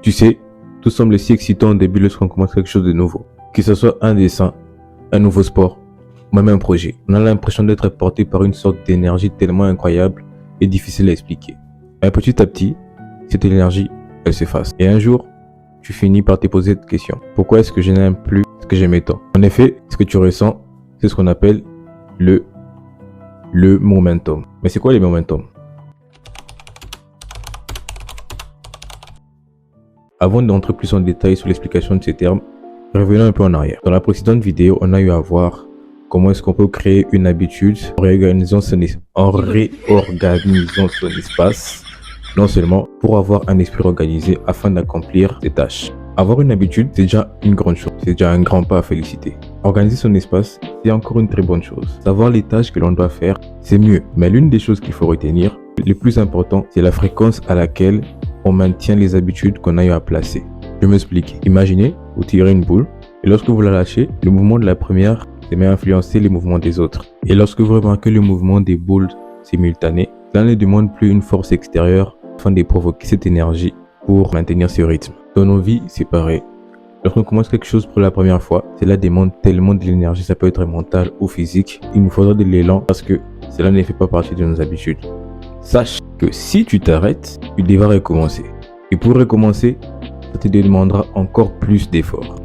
Tu sais, tout semble si excitant au début lorsqu'on commence quelque chose de nouveau. Que ce soit un dessin, un nouveau sport, ou même un projet. On a l'impression d'être porté par une sorte d'énergie tellement incroyable et difficile à expliquer. Mais petit à petit, cette énergie, elle s'efface. Et un jour, tu finis par te poser cette question. Pourquoi est-ce que je n'aime plus ce que j'aimais tant? En effet, ce que tu ressens, c'est ce qu'on appelle le momentum. Mais c'est quoi le momentum? Avant d'entrer plus en détail sur l'explication de ces termes, revenons un peu en arrière. Dans la précédente vidéo, on a eu à voir comment est-ce qu'on peut créer une habitude en réorganisant son espace, non seulement pour avoir un esprit organisé afin d'accomplir des tâches. Avoir une habitude, c'est déjà une grande chose, c'est déjà un grand pas à féliciter. Organiser son espace, c'est encore une très bonne chose. Savoir les tâches que l'on doit faire, c'est mieux. Mais l'une des choses qu'il faut retenir, le plus important, c'est la fréquence à laquelle on maintient les habitudes qu'on a eu à placer. Je m'explique. Imaginez, vous tirez une boule, et lorsque vous la lâchez, le mouvement de la première se met à influencer les mouvements des autres. Et lorsque vous remarquez le mouvement des boules simultanées, cela ne demande plus une force extérieure afin de provoquer cette énergie pour maintenir ce rythme. Dans nos vies, c'est pareil. Lorsqu'on commence quelque chose pour la première fois, cela demande tellement de l'énergie, ça peut être mentale ou physique. Il nous faudra de l'élan parce que cela ne fait pas partie de nos habitudes. Sache que si tu t'arrêtes, tu devras recommencer. Et pour recommencer, ça te demandera encore plus d'efforts.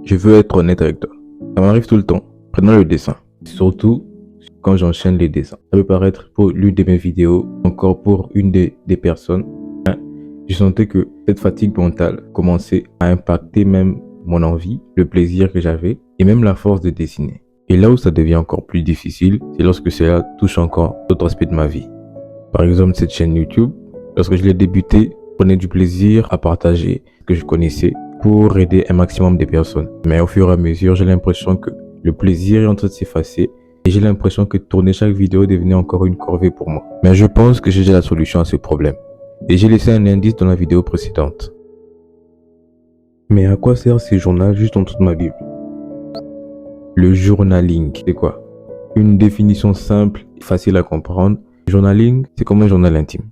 Je veux être honnête avec toi. Ça m'arrive tout le temps. Prenons le dessin. Surtout quand j'enchaîne les dessins. Ça peut paraître pour l'une de mes vidéos, encore pour une des personnes. Je sentais que cette fatigue mentale commençait à impacter même mon envie, le plaisir que j'avais et même la force de dessiner. Et là où ça devient encore plus difficile, c'est lorsque cela touche encore d'autres aspects de ma vie. Par exemple, cette chaîne YouTube, lorsque je l'ai débutée, je prenais du plaisir à partager ce que je connaissais pour aider un maximum de personnes. Mais au fur et à mesure, j'ai l'impression que le plaisir est en train de s'effacer et j'ai l'impression que tourner chaque vidéo devenait encore une corvée pour moi. Mais je pense que j'ai déjà la solution à ce problème. Et j'ai laissé un indice dans la vidéo précédente. Mais à quoi sert ces journaux juste en dessous de ma Bible? Le journaling, c'est quoi? Une définition simple et facile à comprendre. Le journaling, c'est comme un journal intime.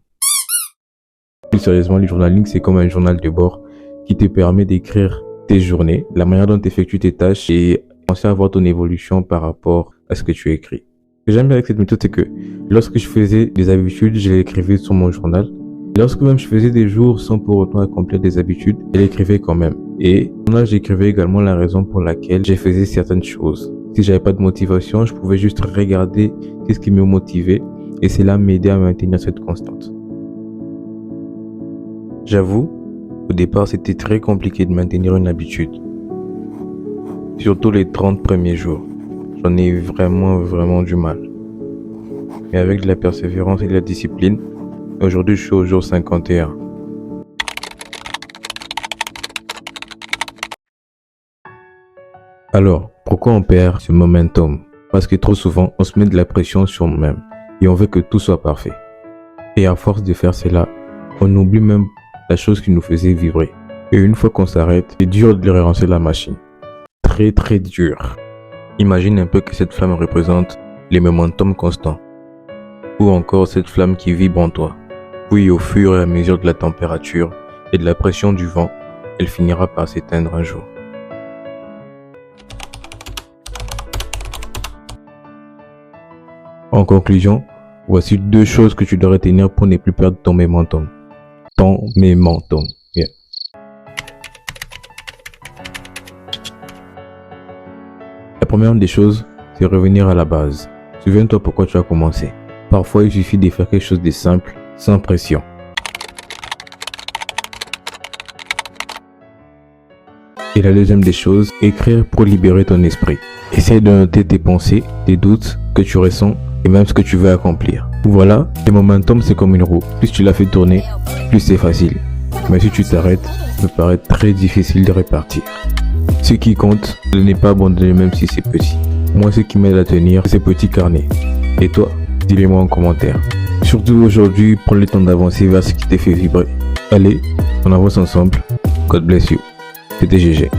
Plus sérieusement, le journaling, c'est comme un journal de bord qui te permet d'écrire tes journées, la manière dont tu effectues tes tâches et penser à voir ton évolution par rapport à ce que tu écris. Ce que j'aime bien avec cette méthode, c'est que lorsque je faisais des habitudes, je les écrivais sur mon journal. Et lorsque même je faisais des jours sans pour autant accomplir des habitudes, je l'écrivais quand même. Et là, j'écrivais également la raison pour laquelle je faisais certaines choses. Si j'avais pas de motivation, je pouvais juste regarder qu'est-ce qui me motivait et cela m'aidait à maintenir cette constante. J'avoue, au départ, c'était très compliqué de maintenir une habitude. Surtout les 30 premiers jours. J'en ai eu vraiment du mal. Mais avec de la persévérance et de la discipline, aujourd'hui je suis au jour 51. Alors, pourquoi on perd ce momentum? Parce que trop souvent, on se met de la pression sur nous-mêmes et on veut que tout soit parfait. Et à force de faire cela, on oublie même la chose qui nous faisait vibrer. Et une fois qu'on s'arrête, c'est dur de relancer la machine. Très dur. Imagine un peu que cette flamme représente les momentum constants. Ou encore cette flamme qui vibre en toi. Puis au fur et à mesure de la température et de la pression du vent, elle finira par s'éteindre un jour. En conclusion, voici 2 choses que tu dois retenir pour ne plus perdre ton momentum. Ton momentum. Yeah. La première des choses, c'est revenir à la base. Souviens-toi pourquoi tu as commencé. Parfois, il suffit de faire quelque chose de simple, sans pression. Et la deuxième des choses, écrire pour libérer ton esprit. Essaye de noter tes pensées, tes doutes que tu ressens et même ce que tu veux accomplir. Voilà, le momentum c'est comme une roue. Plus tu la fais tourner, plus c'est facile. Mais si tu t'arrêtes, ça peut paraître très difficile de repartir. Ce qui compte, ce n'est pas abandonner même si c'est petit. Moi, ce qui m'aide à tenir, c'est ces petits carnets. Et toi, dis-le-moi en commentaire. Surtout aujourd'hui, prends le temps d'avancer vers ce qui te fait vibrer. Allez, on avance ensemble. God bless you. C'était GG.